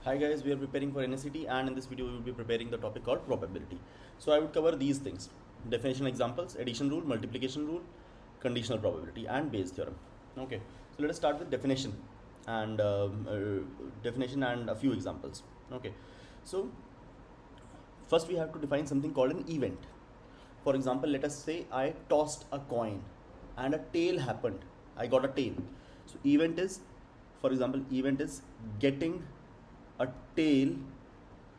Hi guys, we are preparing for NSET and in this video we will be preparing the topic called probability. So I would cover these things: definition examples, addition rule, multiplication rule, conditional probability and Bayes theorem. Okay, so let us start with definition and a few examples. Okay, so first we have to define something called an event. For example, let us say I tossed a coin and a tail happened. I got a tail. So event is, for example, event is getting a tail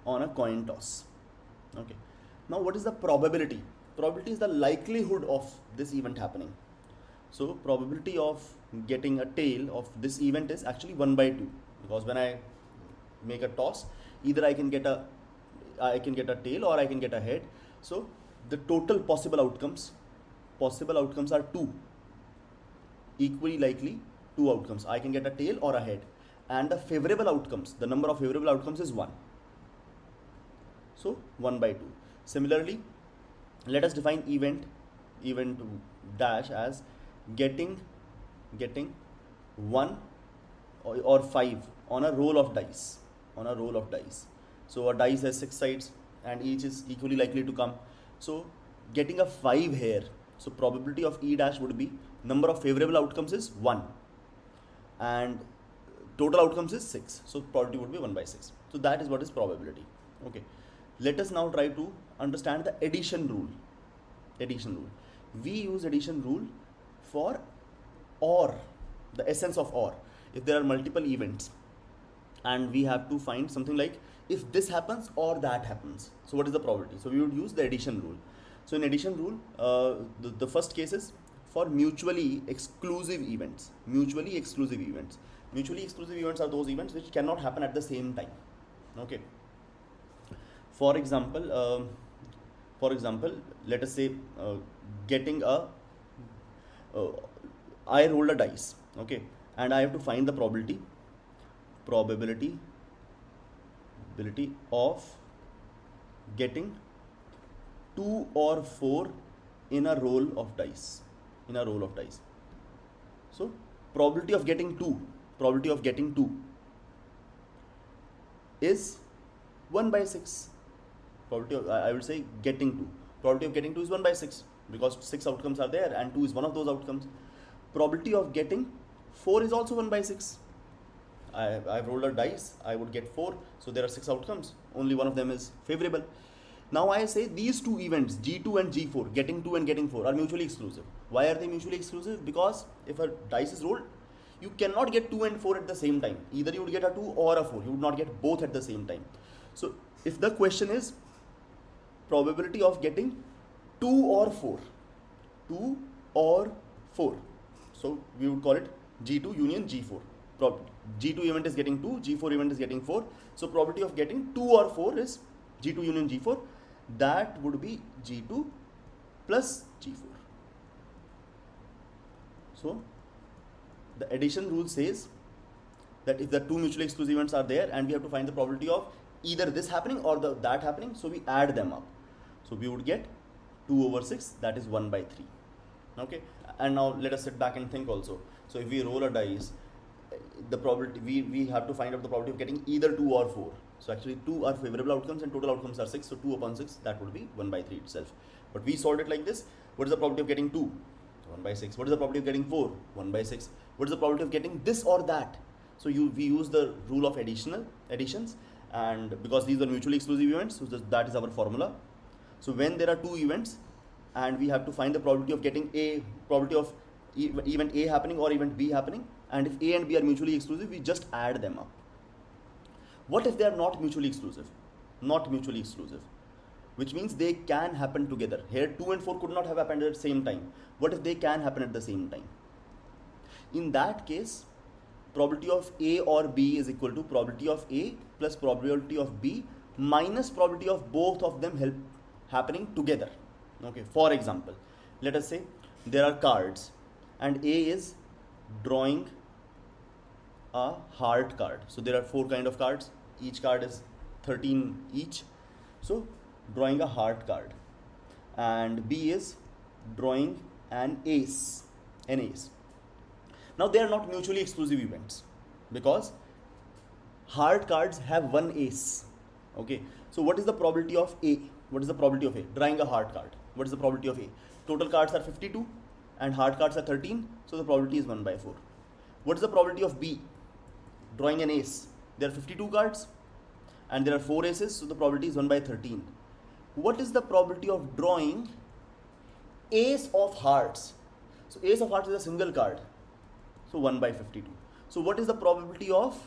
on a coin toss. Okay, now what is the probability? Probability is the likelihood of this event happening. So probability of getting a tail of this event is actually 1 by 2, because when I make a toss, either I can get a tail or I can get a head. So the total possible outcomes are 2, equally likely 2 outcomes. I can get a tail or a head, and the favorable outcomes, the number of favorable outcomes is 1. So 1 by 2. Similarly, let us define event dash as getting 1 or 5 on a roll of dice. So a dice has 6 sides and each is equally likely to come. So getting a 5 here, so probability of E dash would be number of favorable outcomes is 1 and total outcomes is 6. So probability would be 1 by 6. So that is what is probability. Okay, let us now try to understand the addition rule. We use addition rule for OR, the essence of OR. If there are multiple events and we have to find something like if this happens or that happens, so what is the probability? So we would use the addition rule. So in addition rule, the first case is for mutually exclusive events. Mutually exclusive events are those events which cannot happen at the same time. Okay, for example, let us say getting a I rolled a dice, okay, and I have to find the probability of getting 2 or 4 in a roll of dice. So probability of getting 2 is 1 by 6. I would say getting 2. Probability of getting 2 is 1 by 6 because 6 outcomes are there and 2 is one of those outcomes. Probability of getting 4 is also 1 by 6. I've rolled a dice, I would get 4, so there are 6 outcomes, only one of them is favorable. Now I say these two events, G2 and G4, getting 2 and getting 4, are mutually exclusive. Why are they mutually exclusive? Because if a dice is rolled, you cannot get 2 and 4 at the same time. Either you would get a 2 or a 4, you would not get both at the same time. So if the question is probability of getting 2 or 4, so we would call it G2 union G4. G2 event is getting 2, G4 event is getting 4. So probability of getting 2 or 4 is G2 union G4. That would be G2 plus G4. So the addition rule says that if the two mutually exclusive events are there and we have to find the probability of either this happening or that happening, so we add them up. So we would get 2 over 6, that is 1 by 3. Okay, and now let us sit back and think also. So if we roll a dice, the probability we have to find out the probability of getting either 2 or 4. So actually 2 are favorable outcomes and total outcomes are 6. So 2 upon 6, that would be 1 by 3 itself. But we solved it like this. What is the probability of getting 2? 1 by 6. What is the probability of getting 4? 1 by 6. What is the probability of getting this or that? So we use the rule of additions, and because these are mutually exclusive events, so that is our formula. So when there are two events and we have to find the probability of getting probability of event A happening or event B happening, and if A and B are mutually exclusive, we just add them up. What if they are not mutually exclusive? Which means they can happen together. Here 2 and 4 could not have happened at the same time. What if they can happen at the same time? In that case, probability of A or B is equal to probability of A plus probability of B minus probability of both of them happening together. Okay, for example, let us say there are cards and A is drawing a heart card. So there are 4 kind of cards, each card is 13 each. So drawing a heart card, and B is drawing an ace. Now they are not mutually exclusive events because heart cards have one ace. Okay, so what is the probability of A? What is the probability of A? Drawing a heart card. What is the probability of A? Total cards are 52 and heart cards are 13, so the probability is 1 by 4. What is the probability of B? Drawing an ace. There are 52 cards and there are 4 aces, so the probability is 1 by 13. What is the probability of drawing ace of hearts? So ace of hearts is a single card, so 1 by 52. So what is the probability of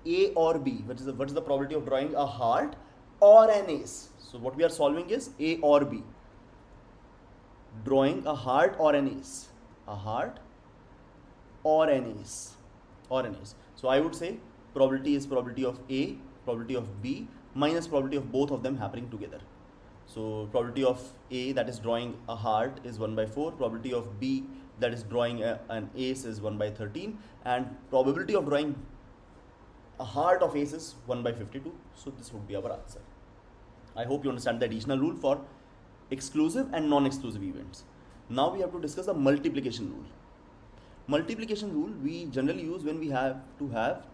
A or B? What is the probability of drawing a heart or an ace? So what we are solving is A or B. Drawing a heart or an ace. A heart or an ace. Or an ace. So I would say probability is probability of A, probability of B minus probability of both of them happening together. So probability of A, that is drawing a heart, is 1 by 4. Probability of B, that is drawing an ace, is 1 by 13. And probability of drawing a heart of ace is 1 by 52. So this would be our answer. I hope you understand the additional rule for exclusive and non-exclusive events. Now we have to discuss the multiplication rule. Multiplication rule we generally use when we have to have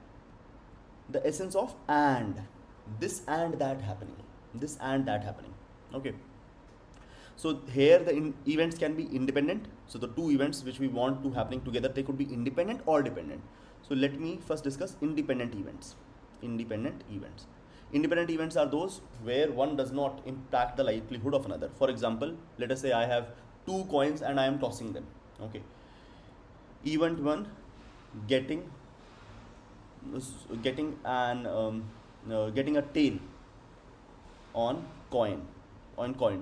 the essence of and. This and that happening. This and that happening. Okay. So here the events can be independent. So the two events which we want to happening together, they could be independent or dependent. So let me first discuss independent events. Independent events. Independent events are those where one does not impact the likelihood of another. For example, let us say I have 2 coins and I am tossing them. Okay. Event 1, getting a tail on coin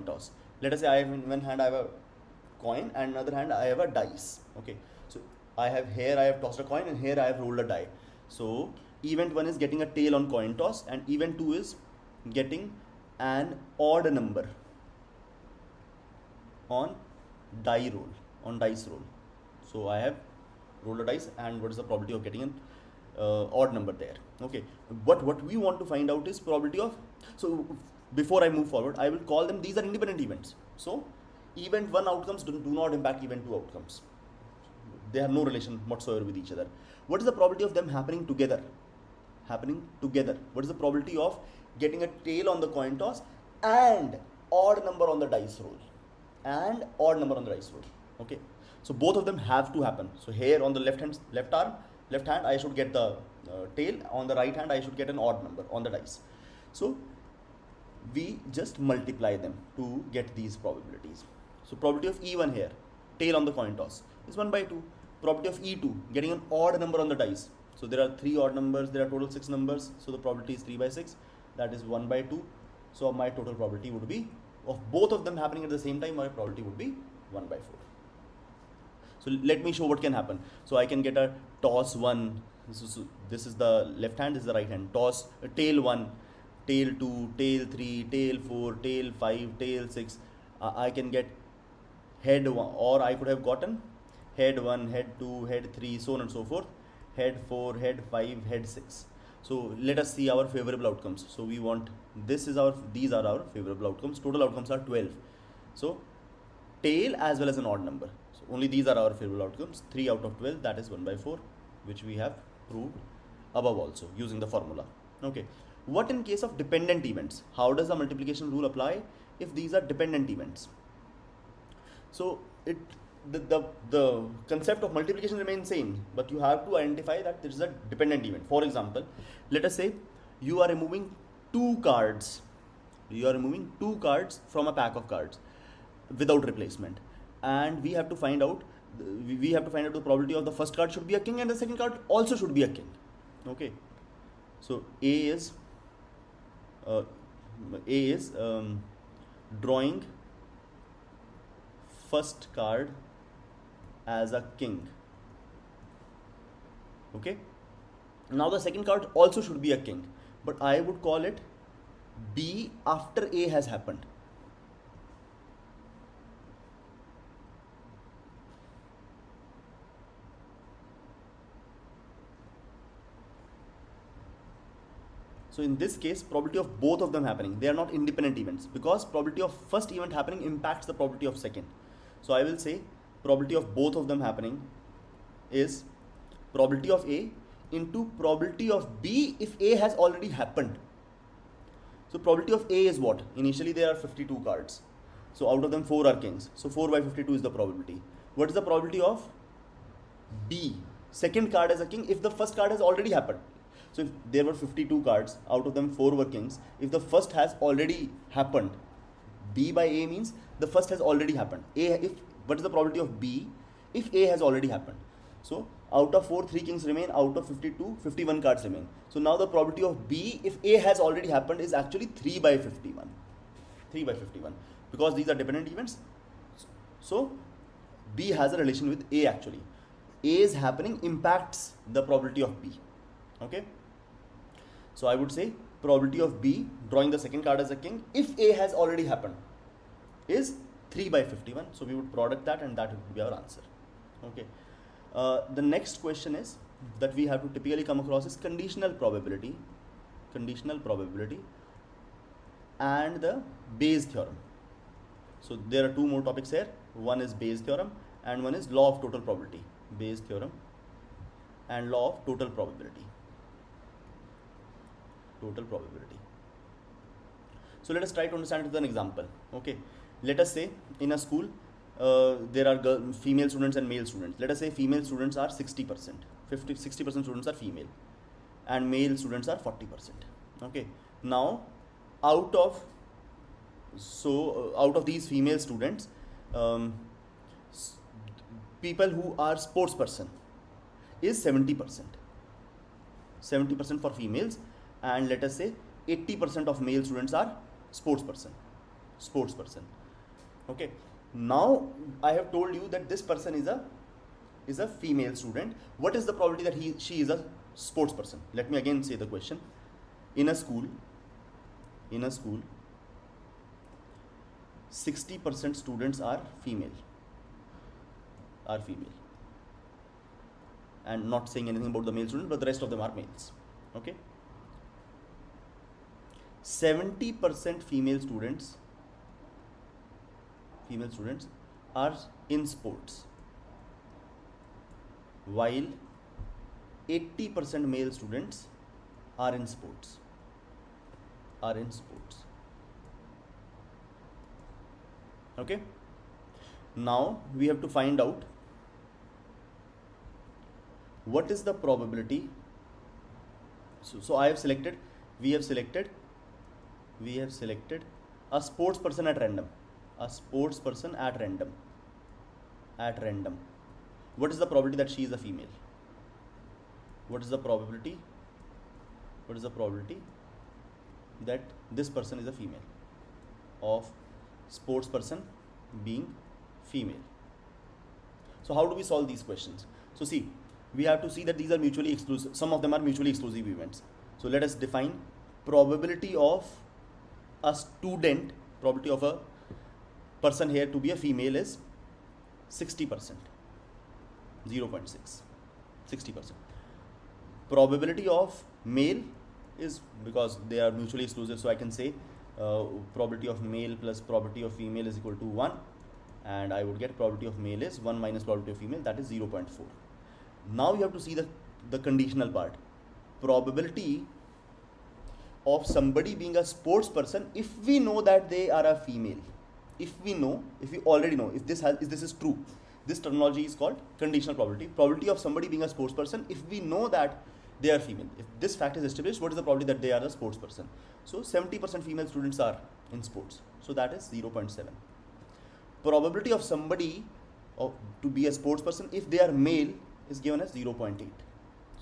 toss. Let us say I have in one hand I have a coin and in another hand I have a dice. Okay, so I have tossed a coin and here I have rolled a die. So event 1 is getting a tail on coin toss and event 2 is getting an odd number on dice roll. So I have rolled a dice and what is the probability of getting an odd number there. Okay, but what we want to find out is probability of, so before I move forward, I will call them, these are independent events. So event 1 outcomes do not impact event 2 outcomes. They have no relation whatsoever with each other. What is the probability of them happening together? What is the probability of getting a tail on the coin toss and odd number on the dice roll? Okay, so both of them have to happen. So here on the left hand I should get the tail, on the right hand I should get an odd number on the dice. So we just multiply them to get these probabilities. So probability of E1 here, tail on the coin toss, is 1 by 2. Probability of E2, getting an odd number on the dice. So there are 3 odd numbers, there are total 6 numbers, so the probability is 3 by 6, that is 1 by 2. So my total probability would be, of both of them happening at the same time, my probability would be 1 by 4. So let me show what can happen. So I can get a toss 1, this is the left hand, this is the right hand, toss, tail 1, tail 2, tail 3, tail 4, tail 5, tail 6. I can get head 1, or I could have gotten head 1, head 2, head 3, so on and so forth, head 4, head 5, head 6. So let us see our favorable outcomes. So we want, these are our favorable outcomes. Total outcomes are 12. So tail as well as an odd number. So only these are our favorable outcomes. 3 out of 12, that is 1 by 4, which we have proved above also using the formula. Okay. What in case of dependent events? How does the multiplication rule apply if these are dependent events? So the concept of multiplication remains same, but you have to identify that this is a dependent event. For example, let us say you are removing 2 cards. You are removing 2 cards from a pack of cards without replacement, and we have to find out the probability of the first card should be a king and the second card also should be a king. Okay, so A is drawing first card as a king. Okay, now the second card also should be a king, but I would call it B after A has happened. So in this case, probability of both of them happening, they are not independent events, because probability of first event happening impacts the probability of second. So I will say probability of both of them happening is probability of A into probability of B if A has already happened. So probability of A is what? Initially there are 52 cards. So out of them 4 are kings. So 4 by 52 is the probability. What is the probability of B? Second card as a king if the first card has already happened. So if there were 52 cards, out of them 4 were kings. If the first has already happened, B by A means the first has already happened. What is the probability of B if A has already happened? So out of 4, 3 kings remain. Out of 52, 51 cards remain. So now the probability of B if A has already happened is actually 3 by 51. 3 by 51. Because these are dependent events. So B has a relation with A actually. A is happening impacts the probability of B. Okay. So I would say probability of B, drawing the second card as a king, if A has already happened, is 3 by 51. So we would product that and that would be our answer. Okay. The next question is that we have to typically come across is conditional probability and the Bayes theorem. So there are 2 more topics here. One is Bayes theorem and one is law of total probability. Bayes theorem and law of total probability. So let us try to understand it with an example. Okay, let us say in a school there are female students and male students. Let us say female students are 60%, 60% students are female and male students are 40%. Okay, now out of these female students, people who are sports person is 70%. 70% for females, and let us say 80% of male students are sports person. Okay, now I have told you that this person is a female student. What is the probability that she is a sports person? Let me again say the question. In a school 60% students are female, and not saying anything about the male students, but the rest of them are males. Okay, 70% female students are in sports, while 80% male students are in sports. Okay, now we have to find out what is the probability. So I have selected, we have selected a sports person at random. What is the probability that she is a female? What is the probability that this person is a female, of sports person being female? So how do we solve these questions? So see, we have to see that these are mutually exclusive. Some of them are mutually exclusive events. So let us define probability of a student, probability of a person here to be a female is 60%, 0.6, 60%. Probability of male is, because they are mutually exclusive, so I can say probability of male plus probability of female is equal to 1, and I would get probability of male is 1 minus probability of female, that is 0.4. Now you have to see the conditional part. Probability of somebody being a sports person if we know that they are a female. If we already know, if this is true, this terminology is called conditional probability. Probability of somebody being a sports person if we know that they are female. If this fact is established, what is the probability that they are a sports person? So 70% female students are in sports, so that is 0.7. Probability of somebody to be a sports person if they are male is given as 0.8.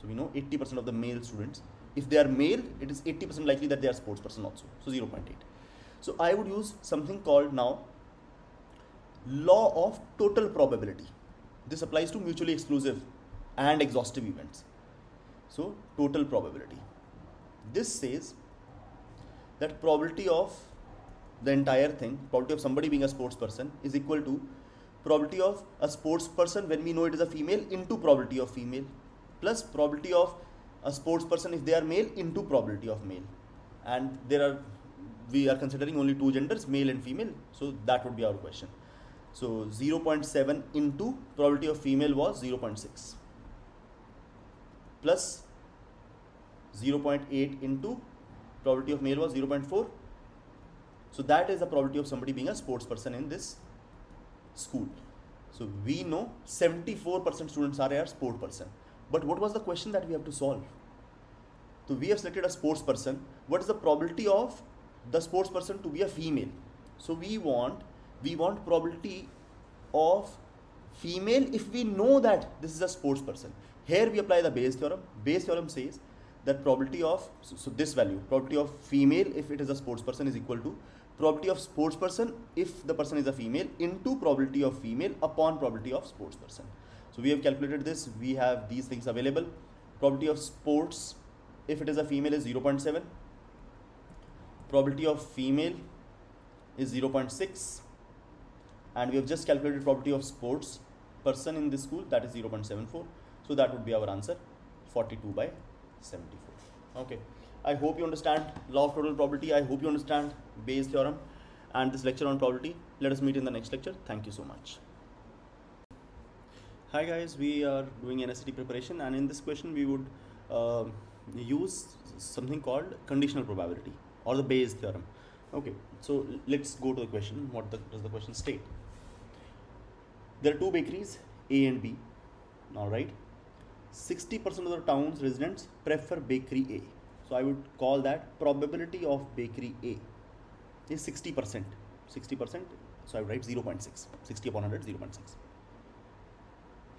So we know 80% of the male students, if they are male, it is 80% likely that they are sports person also, so 0.8. So I would use something called now law of total probability. This applies to mutually exclusive and exhaustive events. So total probability, this says that probability of the entire thing, probability of somebody being a sports person, is equal to probability of a sports person when we know it is a female into probability of female, plus probability of a sports person if they are male into probability of male. And we are considering only 2 genders, male and female, so that would be our question. So 0.7 into probability of female was 0.6, plus 0.8 into probability of male was 0.4. So that is the probability of somebody being a sports person in this school. So we know 74% students are a sport person. But what was the question that we have to solve? So we have selected a sports person. What is the probability of the sports person to be a female? So we want probability of female if we know that this is a sports person. Here we apply the Bayes theorem. Bayes theorem says that probability of, so this value, probability of female if it is a sports person is equal to probability of sports person if the person is a female into probability of female upon probability of sports person. So we have calculated this. We have these things available. Probability of sports if it is a female is 0.7. Probability of female is 0.6. And we have just calculated probability of sports person in this school, that is 0.74. So that would be our answer, 42 by 74. Okay. I hope you understand law of total probability. I hope you understand Bayes theorem and this lecture on probability. Let us meet in the next lecture. Thank you so much. Hi guys, we are doing NSET preparation, and in this question we would use something called conditional probability or the Bayes theorem. Okay, so let's go to the question. What does the question state? There are two bakeries, A and B. All right. 60% of the town's residents prefer bakery A. So I would call that probability of bakery A is 60%. 60%. So I would write 0.6. 60 upon 100, 0.6.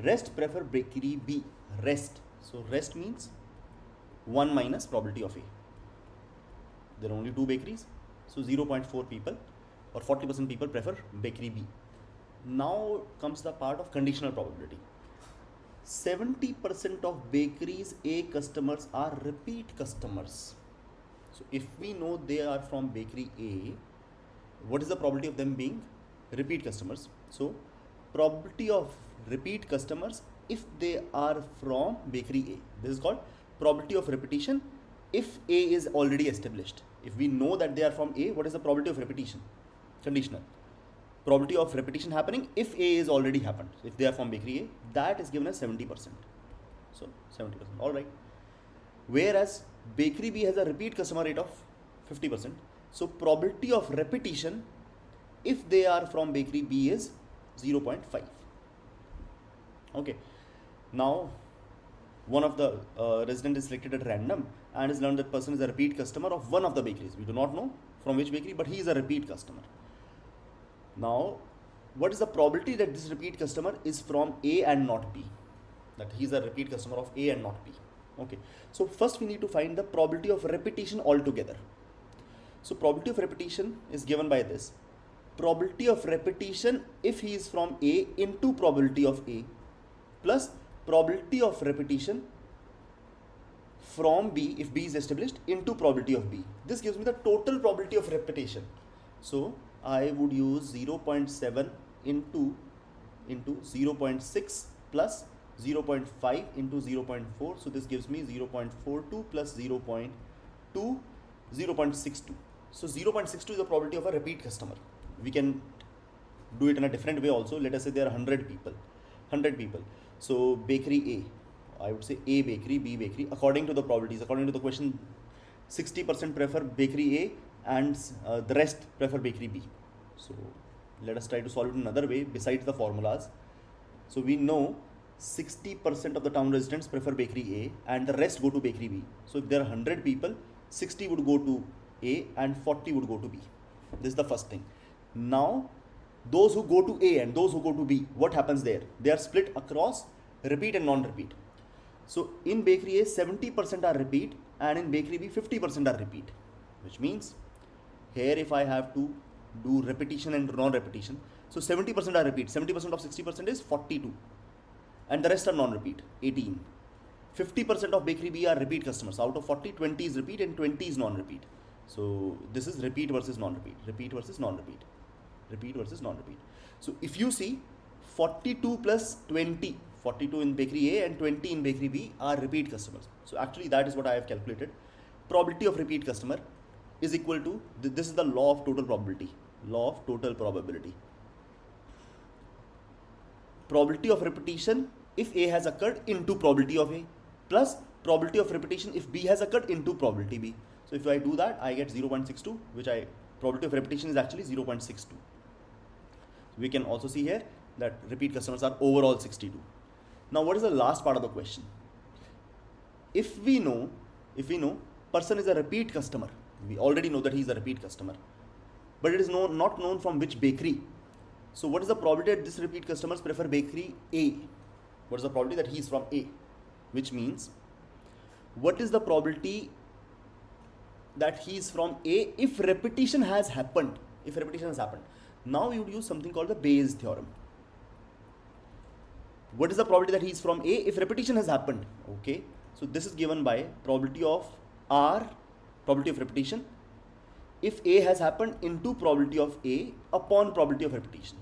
Rest prefer bakery B. Rest. So rest means 1 minus probability of A. There are only two bakeries. So 0.4 people or 40% people prefer bakery B. Now comes the part of conditional probability. 70% of bakeries A customers are repeat customers. So if we know they are from bakery A, what is the probability of them being repeat customers? So probability of repeat customers if they are from bakery A. This is called probability of repetition if A is already established. If we know that they are from A, what is the probability of repetition? Conditional. Probability of repetition happening if A is already happened. If they are from bakery A, that is given as 70%. So 70%. All right. Whereas bakery B has a repeat customer rate of 50%. So probability of repetition if they are from bakery B is 0.5. Okay. Now one of the resident is selected at random and is learned that person is a repeat customer of one of the bakeries. We do not know from which bakery, but he is a repeat customer. Now, what is the probability that this repeat customer is from A and not B? That he is a repeat customer of A and not B. Okay. So first we need to find the probability of repetition altogether. So probability of repetition is given by this. Probability of repetition if he is from A into probability of A plus probability of repetition from B if B is established into probability of B. This gives me the total probability of repetition. So I would use 0.7 into 0.6 plus 0.5 into 0.4. So this gives me 0.42 plus 0.2, 0.62. So 0.62 is the probability of a repeat customer. We can do it in a different way also. Let us say there are 100 people. 100 people. So bakery A, I would say A bakery, B bakery, according to the probabilities, according to the question, 60% prefer bakery A and the rest prefer bakery B. So let us try to solve it in another way besides the formulas. So we know 60% of the town residents prefer bakery A and the rest go to bakery B. So if there are 100 people, 60 would go to A and 40 would go to B. This is the first thing. Now those who go to A and those who go to B, what happens there? They are split across repeat and non-repeat. So in bakery A, 70% are repeat and in bakery B, 50% are repeat. Which means here if I have to do repetition and non-repetition, so 70% are repeat. 70% of 60% is 42 and the rest are non-repeat, 18. 50% of bakery B are repeat customers. Out of 40, 20 is repeat and 20 is non-repeat. So this is repeat versus non-repeat, repeat versus non-repeat, repeat versus non-repeat. So if you see 42 plus 20, 42 in bakery A and 20 in bakery B are repeat customers. So actually that is what I have calculated. Probability of repeat customer is equal to, this is the law of total probability, law of total probability. Probability of repetition if A has occurred into probability of A plus probability of repetition if B has occurred into probability B. So if I do that, I get 0.62, which probability of repetition is actually 0.62. We can also see here that repeat customers are overall 62. Now what is the last part of the question? If we know person is a repeat customer, we already know that he is a repeat customer, but it is not known from which bakery. So what is the probability that this repeat customers prefer bakery A? What is the probability that he is from A? Which means, what is the probability that he is from A if repetition has happened? If repetition has happened. Now you would use something called the Bayes theorem. What is the probability that he is from A if repetition has happened? Okay, so this is given by probability of R, probability of repetition, if A has happened into probability of A upon probability of repetition.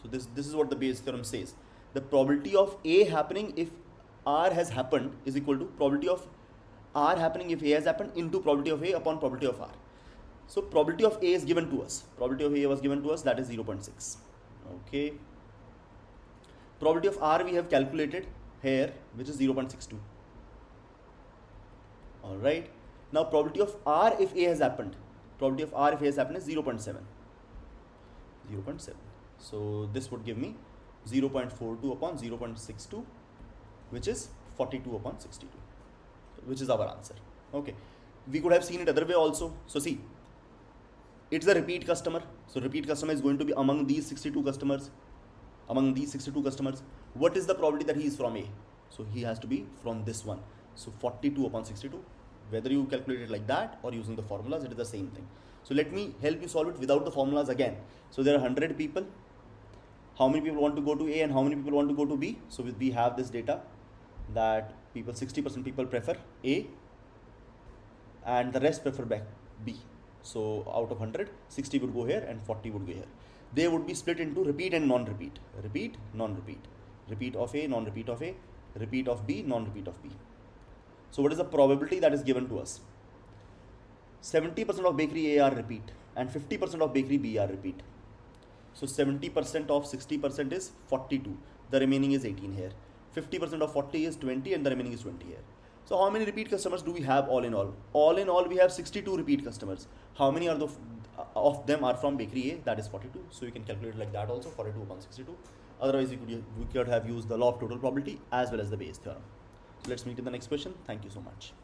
So this is what the Bayes theorem says. The probability of A happening if R has happened is equal to probability of R happening if A has happened into probability of A upon probability of R. So probability of A is given to us. Probability of A was given to us, that is 0.6. Okay. Probability of R we have calculated here, which is 0.62. Alright. Now probability of R if A has happened. Probability of R if A has happened is 0.7. 0.7. So this would give me 0.42 upon 0.62, which is 42 upon 62, which is our answer. Okay. We could have seen it other way also. So see, it's a repeat customer. So repeat customer is going to be among these 62 customers. Among these 62 customers, what is the probability that he is from A? So he has to be from this one. So 42 upon 62. Whether you calculate it like that or using the formulas, it is the same thing. So let me help you solve it without the formulas again. So there are 100 people. How many people want to go to A and how many people want to go to B? So we have this data that 60% people prefer A and the rest prefer B. So out of 100, 60 would go here and 40 would go here. They would be split into repeat and non-repeat. Repeat, non-repeat. Repeat of A, non-repeat of A. Repeat of B, non-repeat of B. So what is the probability that is given to us? 70% of bakery A are repeat and 50% of bakery B are repeat. So 70% of 60% is 42. The remaining is 18 here. 50% of 40 is 20 and the remaining is 20 here. So how many repeat customers do we have all in all? All in all, we have 62 repeat customers. How many of them are from bakery A? That is 42. So you can calculate like that also, 42 upon 62. Otherwise, we could have used the law of total probability as well as the Bayes theorem. So let's meet in the next question. Thank you so much.